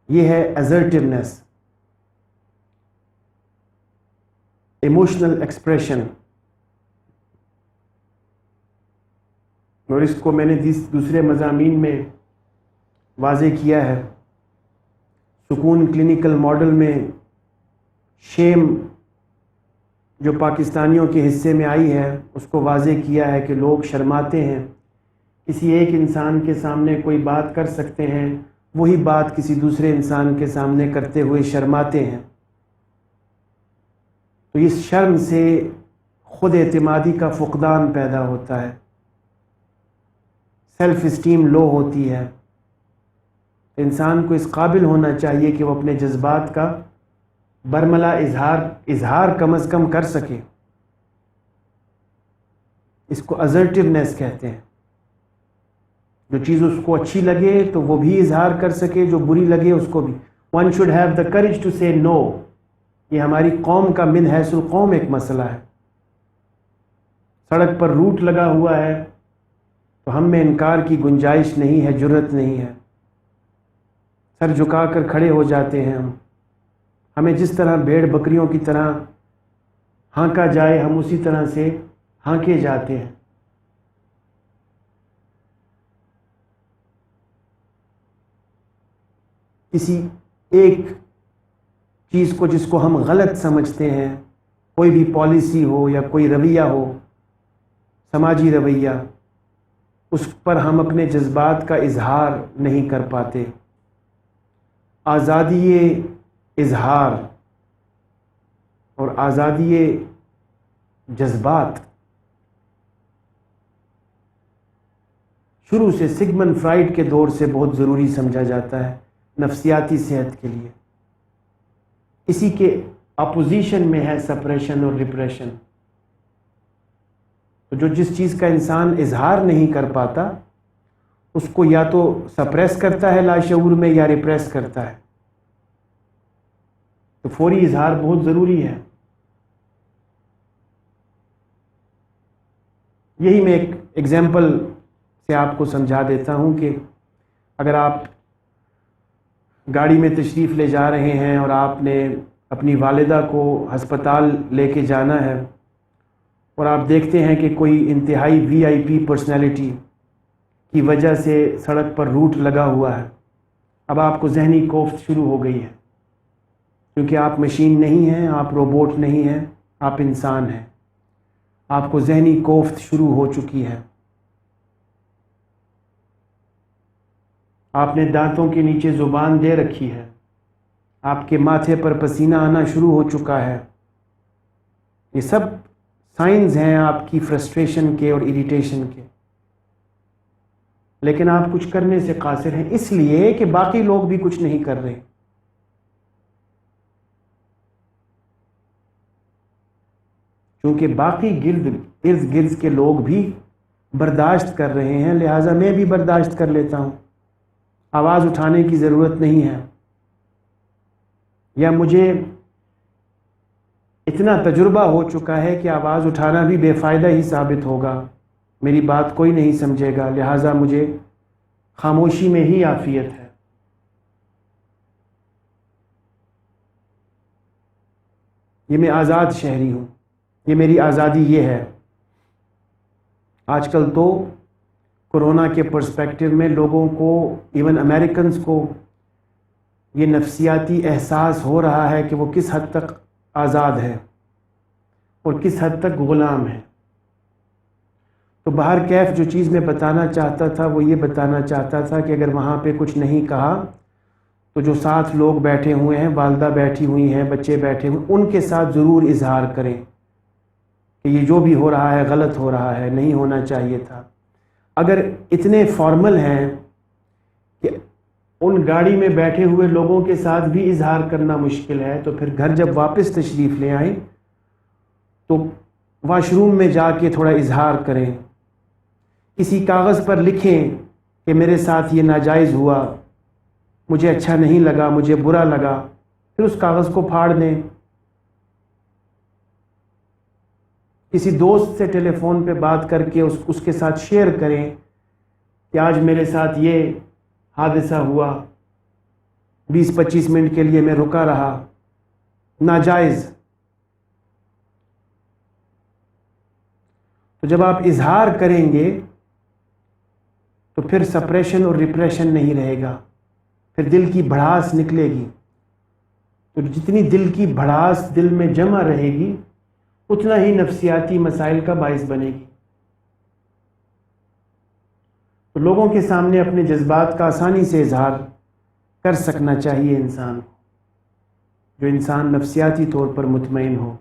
یہ ہے assertiveness، emotional expression. اور اس کو میں نے دوسرے مضامین میں واضح کیا ہے. سکون کلینکل ماڈل میں شیم جو پاکستانیوں کے حصے میں آئی ہے اس کو واضح کیا ہے کہ لوگ شرماتے ہیں. کسی ایک انسان کے سامنے کوئی بات کر سکتے ہیں، وہی بات کسی دوسرے انسان کے سامنے کرتے ہوئے شرماتے ہیں. تو اس شرم سے خود اعتمادی کا فقدان پیدا ہوتا ہے، سیلف اسٹیم لو ہوتی ہے. انسان کو اس قابل ہونا چاہیے کہ وہ اپنے جذبات کا برملا اظہار کم از کم کر سکے. اس کو assertiveness کہتے ہیں. جو چیز اس کو اچھی لگے تو وہ بھی اظہار کر سکے، جو بری لگے اس کو بھی. One should have the courage to say no. یہ ہماری قوم کا من حیث القوم ایک مسئلہ ہے. سڑک پر روٹ لگا ہوا ہے تو ہم میں انکار کی گنجائش نہیں ہے، جرت نہیں ہے. سر جھکا کر کھڑے ہو جاتے ہیں. ہمیں جس طرح بھیڑ بکریوں کی طرح ہانکا جائے ہم اسی طرح سے ہانکے جاتے ہیں. کسی ایک چیز کو جس کو ہم غلط سمجھتے ہیں، کوئی بھی پالیسی ہو یا کوئی رویہ ہو، سماجی رویہ، اس پر ہم اپنے جذبات کا اظہار نہیں کر پاتے. آزادی اظہار اور آزادی جذبات شروع سے سگمنڈ فرائڈ کے دور سے بہت ضروری سمجھا جاتا ہے نفسیاتی صحت کے لیے. اسی کے اپوزیشن میں ہے سپریشن اور ریپریشن. تو جو جس چیز کا انسان اظہار نہیں کر پاتا اس کو یا تو سپریس کرتا ہے لاشعور میں یا ریپریس کرتا ہے. تو فوری اظہار بہت ضروری ہے. یہی میں ایک ایگزامپل سے آپ کو سمجھا دیتا ہوں کہ اگر آپ گاڑی میں تشریف لے جا رہے ہیں اور آپ نے اپنی والدہ کو ہسپتال لے کے جانا ہے اور آپ دیکھتے ہیں کہ کوئی انتہائی VIP پرسنالٹی کی وجہ سے سڑک پر روٹ لگا ہوا ہے. اب آپ کو ذہنی کوفت شروع ہو گئی ہے، کیونکہ آپ مشین نہیں ہیں، آپ روبوٹ نہیں ہیں، آپ انسان ہیں. آپ کو ذہنی کوفت شروع ہو چکی ہے. آپ نے دانتوں کے نیچے زبان دے رکھی ہے، آپ کے ماتھے پر پسینہ آنا شروع ہو چکا ہے. یہ سب سائنز ہیں آپ کی فرسٹریشن کے اور اریٹیشن کے. لیکن آپ کچھ کرنے سے قاصر ہیں، اس لیے کہ باقی لوگ بھی کچھ نہیں کر رہے. چونکہ باقی ارد گرد کے لوگ بھی برداشت کر رہے ہیں، لہٰذا میں بھی برداشت کر لیتا ہوں. آواز اٹھانے کی ضرورت نہیں ہے، یا مجھے اتنا تجربہ ہو چکا ہے کہ آواز اٹھانا بھی بے فائدہ ہی ثابت ہوگا، میری بات کوئی نہیں سمجھے گا، لہٰذا مجھے خاموشی میں ہی عافیت ہے. یہ میں آزاد شہری ہوں، یہ میری آزادی یہ ہے. آج کل تو کورونا کے پرسپیکٹو میں لوگوں کو، ایون امریکنز کو، یہ نفسیاتی احساس ہو رہا ہے کہ وہ کس حد تک آزاد ہے اور کس حد تک غلام ہے. تو بہر کیف جو چیز میں بتانا چاہتا تھا وہ یہ بتانا چاہتا تھا کہ اگر وہاں پہ کچھ نہیں کہا تو جو ساتھ لوگ بیٹھے ہوئے ہیں، والدہ بیٹھی ہوئی ہیں، بچے بیٹھے ہوئے، ان کے ساتھ ضرور اظہار کریں کہ یہ جو بھی ہو رہا ہے غلط ہو رہا ہے، نہیں ہونا چاہیے تھا. اگر اتنے فارمل ہیں کہ ان گاڑی میں بیٹھے ہوئے لوگوں کے ساتھ بھی اظہار کرنا مشکل ہے، تو پھر گھر جب واپس تشریف لے آئیں تو واش روم میں جا کے تھوڑا اظہار کریں. کسی کاغذ پر لکھیں کہ میرے ساتھ یہ ناجائز ہوا، مجھے اچھا نہیں لگا، مجھے برا لگا، پھر اس کاغذ کو پھاڑ دیں. کسی دوست سے ٹیلی فون پہ بات کر کے اس کے ساتھ شیئر کریں کہ آج میرے ساتھ یہ حادثہ ہوا، 20-25 منٹ کے لیے میں رکا رہا، ناجائز۔ تو جب آپ اظہار کریں گے تو پھر سپریشن اور ریپریشن نہیں رہے گا، پھر دل کی بھڑاس نکلے گی۔ تو جتنی دل کی بھڑاس دل میں جمع رہے گی اتنا ہی نفسیاتی مسائل کا باعث بنے گی۔ تو لوگوں کے سامنے اپنے جذبات کا آسانی سے اظہار کر سکنا چاہیے انسان کو، جو انسان نفسیاتی طور پر مطمئن ہو۔